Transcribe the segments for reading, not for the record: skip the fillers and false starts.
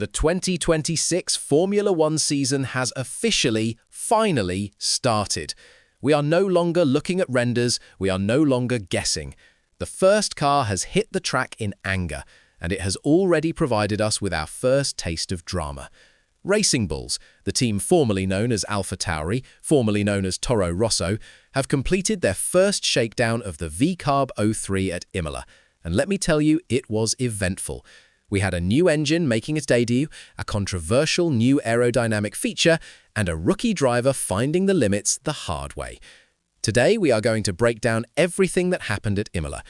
The 2026 Formula One season has finally started. We are no longer looking at renders, we are no longer guessing. The first car has hit the track in anger, and it has already provided us with our first taste of drama. Racing Bulls, the team formerly known as AlphaTauri, formerly known as Toro Rosso, have completed their first shakedown of the VCarb 03 at Imola. And let me tell you, it was eventful. We had a new engine making its debut, a controversial new aerodynamic feature, and a rookie driver finding the limits the hard way. Today, we are going to break down everything that happened at Imola.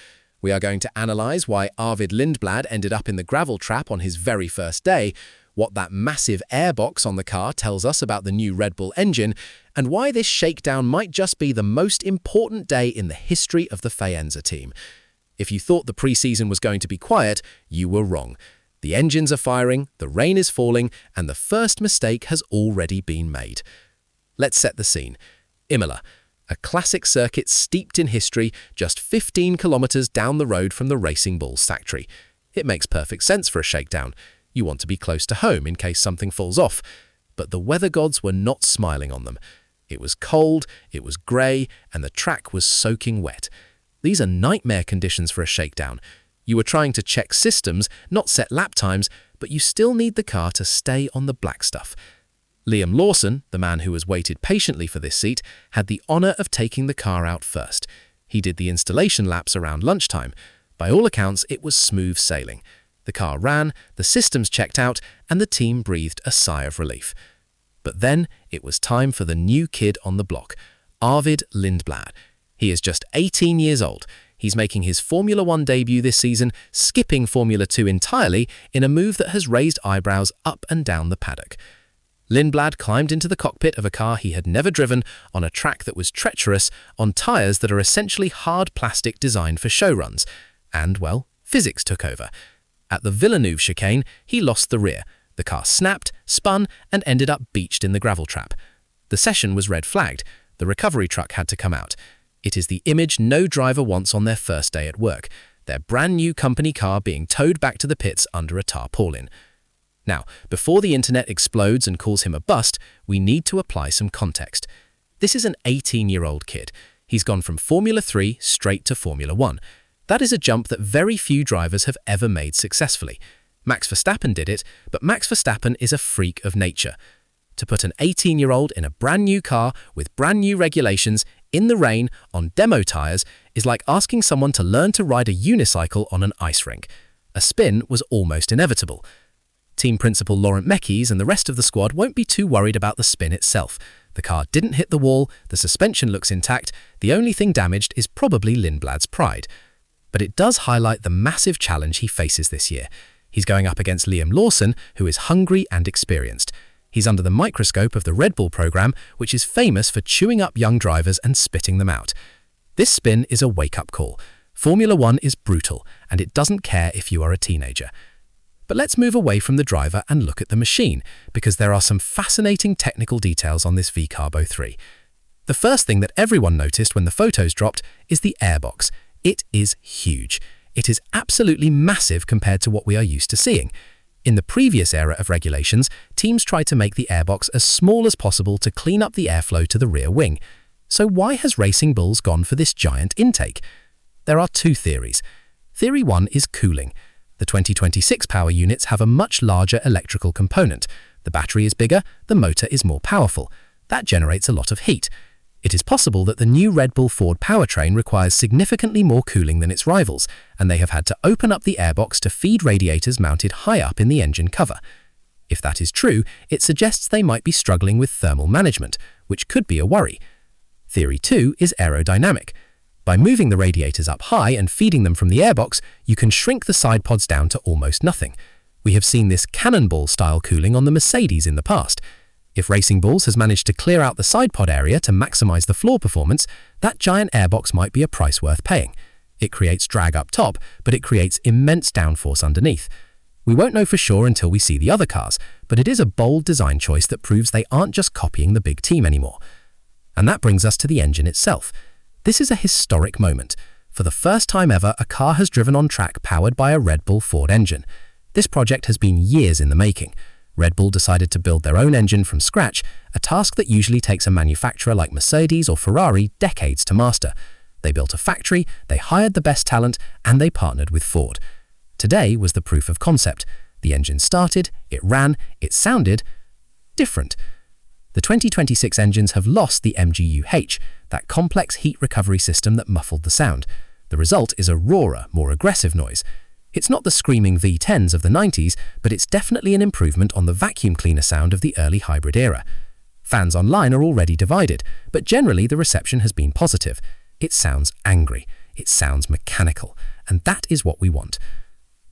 We are going to analyze why Arvid Lindblad ended up in the gravel trap on his very first day, what that massive airbox on the car tells us about the new Red Bull engine, and why this shakedown might just be the most important day in the history of the Faenza team. If you thought the preseason was going to be quiet, you were wrong. The engines are firing, the rain is falling, and the first mistake has already been made. Let's set the scene. Imola, a classic circuit steeped in history, just 15 kilometers down the road from the Racing Bulls factory. It makes perfect sense for a shakedown. You want to be close to home in case something falls off. But the weather gods were not smiling on them. It was cold, it was grey, and the track was soaking wet. These are nightmare conditions for a shakedown. You were trying to check systems, not set lap times, but you still need the car to stay on the black stuff. Liam Lawson, the man who has waited patiently for this seat, had the honour of taking the car out first. He did the installation laps around lunchtime. By all accounts, it was smooth sailing. The car ran, the systems checked out, and the team breathed a sigh of relief. But then it was time for the new kid on the block, Arvid Lindblad. He is just 18 years old. He's making his Formula One debut this season, skipping Formula 2 entirely in a move that has raised eyebrows up and down the paddock. Lindblad climbed into the cockpit of a car he had never driven on a track that was treacherous, on tyres that are essentially hard plastic designed for show runs. And, well, physics took over. At the Villeneuve chicane, he lost the rear. The car snapped, spun, and ended up beached in the gravel trap. The session was red flagged. The recovery truck had to come out. It is the image no driver wants on their first day at work, their brand new company car being towed back to the pits under a tarpaulin. Now, before the internet explodes and calls him a bust, we need to apply some context. This is an 18-year-old kid. He's gone from Formula 3 straight to Formula 1. That is a jump that very few drivers have ever made successfully. Max Verstappen did it, but Max Verstappen is a freak of nature. To put an 18-year-old in a brand new car with brand new regulations, in the rain, on demo tyres, is like asking someone to learn to ride a unicycle on an ice rink. A spin was almost inevitable. Team principal Laurent Mekies and the rest of the squad won't be too worried about the spin itself. The car didn't hit the wall, the suspension looks intact, the only thing damaged is probably Lindblad's pride. But it does highlight the massive challenge he faces this year. He's going up against Liam Lawson, who is hungry and experienced. He's under the microscope of the Red Bull program, which is famous for chewing up young drivers and spitting them out. This spin is a wake-up call. Formula One is brutal, and it doesn't care if you are a teenager. But let's move away from the driver and look at the machine, because there are some fascinating technical details on this VCarb 03. The first thing that everyone noticed when the photos dropped is the airbox. It is huge. It is absolutely massive compared to what we are used to seeing. In the previous era of regulations, teams tried to make the airbox as small as possible to clean up the airflow to the rear wing. So why has Racing Bulls gone for this giant intake? There are two theories. Theory 1 is cooling. The 2026 power units have a much larger electrical component. The battery is bigger, the motor is more powerful. That generates a lot of heat. It is possible that the new Red Bull Ford powertrain requires significantly more cooling than its rivals, and they have had to open up the airbox to feed radiators mounted high up in the engine cover. If that is true, it suggests they might be struggling with thermal management, which could be a worry. Theory 2 is aerodynamic. By moving the radiators up high and feeding them from the airbox, you can shrink the side pods down to almost nothing. We have seen this cannonball-style cooling on the Mercedes in the past. If Racing Bulls has managed to clear out the side pod area to maximize the floor performance, that giant airbox might be a price worth paying. It creates drag up top, but it creates immense downforce underneath. We won't know for sure until we see the other cars, but it is a bold design choice that proves they aren't just copying the big team anymore. And that brings us to the engine itself. This is a historic moment. For the first time ever, a car has driven on track powered by a Red Bull Ford engine. This project has been years in the making. Red Bull decided to build their own engine from scratch, a task that usually takes a manufacturer like Mercedes or Ferrari decades to master. They built a factory, they hired the best talent, and they partnered with Ford. Today was the proof of concept. The engine started, it ran, it sounded different. The 2026 engines have lost the MGU-H, that complex heat recovery system that muffled the sound. The result is a rawer, more aggressive noise. It's not the screaming V10s of the 90s, but it's definitely an improvement on the vacuum cleaner sound of the early hybrid era. Fans online are already divided, but generally the reception has been positive. It sounds angry, it sounds mechanical, and that is what we want.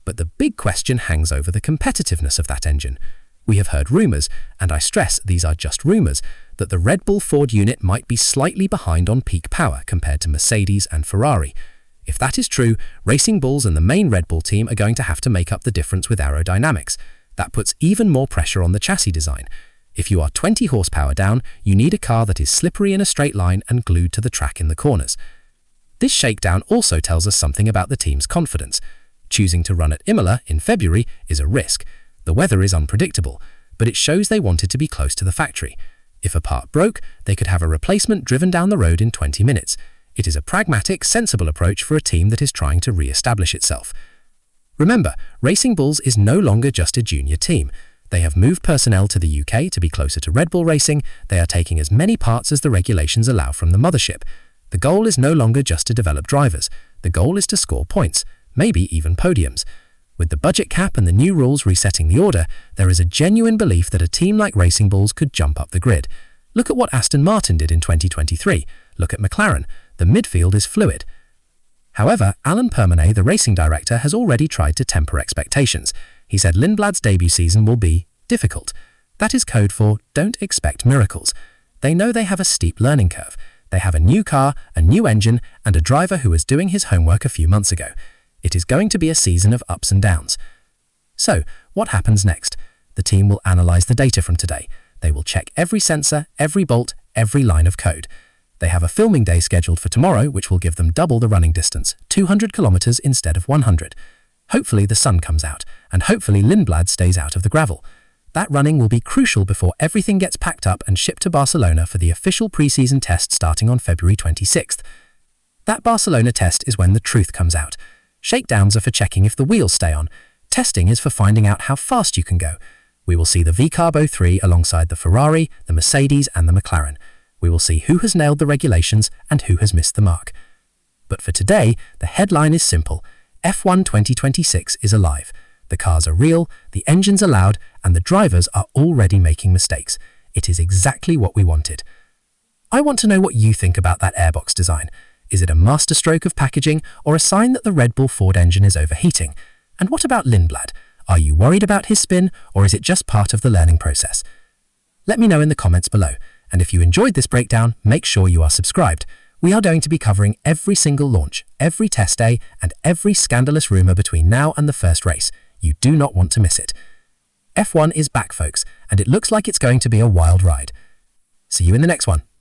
But the big question hangs over the competitiveness of that engine. We have heard rumours, and I stress these are just rumours, that the Red Bull Ford unit might be slightly behind on peak power compared to Mercedes and Ferrari. If that is true, Racing Bulls and the main Red Bull team are going to have to make up the difference with aerodynamics. That puts even more pressure on the chassis design. If you are 20 horsepower down, you need a car that is slippery in a straight line and glued to the track in the corners. This shakedown also tells us something about the team's confidence. Choosing to run at Imola in February is a risk. The weather is unpredictable, but it shows they wanted to be close to the factory. If a part broke, they could have a replacement driven down the road in 20 minutes. It is a pragmatic, sensible approach for a team that is trying to re-establish itself. Remember, Racing Bulls is no longer just a junior team. They have moved personnel to the UK to be closer to Red Bull Racing. They are taking as many parts as the regulations allow from the mothership. The goal is no longer just to develop drivers. The goal is to score points, maybe even podiums. With the budget cap and the new rules resetting the order, there is a genuine belief that a team like Racing Bulls could jump up the grid. Look at what Aston Martin did in 2023. Look at McLaren. The midfield is fluid. However, Alan Permonet, the racing director, has already tried to temper expectations. He said Lindblad's debut season will be difficult. That is code for don't expect miracles. They know they have a steep learning curve. They have a new car, a new engine, and a driver who was doing his homework a few months ago. It is going to be a season of ups and downs. So, what happens next? The team will analyze the data from today. They will check every sensor, every bolt, every line of code. They have a filming day scheduled for tomorrow, which will give them double the running distance, 200 kilometers instead of 100. Hopefully the sun comes out, and hopefully Lindblad stays out of the gravel. That running will be crucial before everything gets packed up and shipped to Barcelona for the official pre-season test starting on February 26th. That Barcelona test is when the truth comes out. Shakedowns are for checking if the wheels stay on. Testing is for finding out how fast you can go. We will see the V-Carbo 3 alongside the Ferrari, the Mercedes and the McLaren. We will see who has nailed the regulations and who has missed the mark. But for today, the headline is simple. F1 2026 is alive. The cars are real, the engines are loud, and the drivers are already making mistakes. It is exactly what we wanted. I want to know what you think about that airbox design. Is it a masterstroke of packaging or a sign that the Red Bull Ford engine is overheating? And what about Lindblad? Are you worried about his spin, or is it just part of the learning process? Let me know in the comments below. And if you enjoyed this breakdown, make sure you are subscribed. We are going to be covering every single launch, every test day, and every scandalous rumor between now and the first race. You do not want to miss it. F1 is back, folks, and it looks like it's going to be a wild ride. See you in the next one.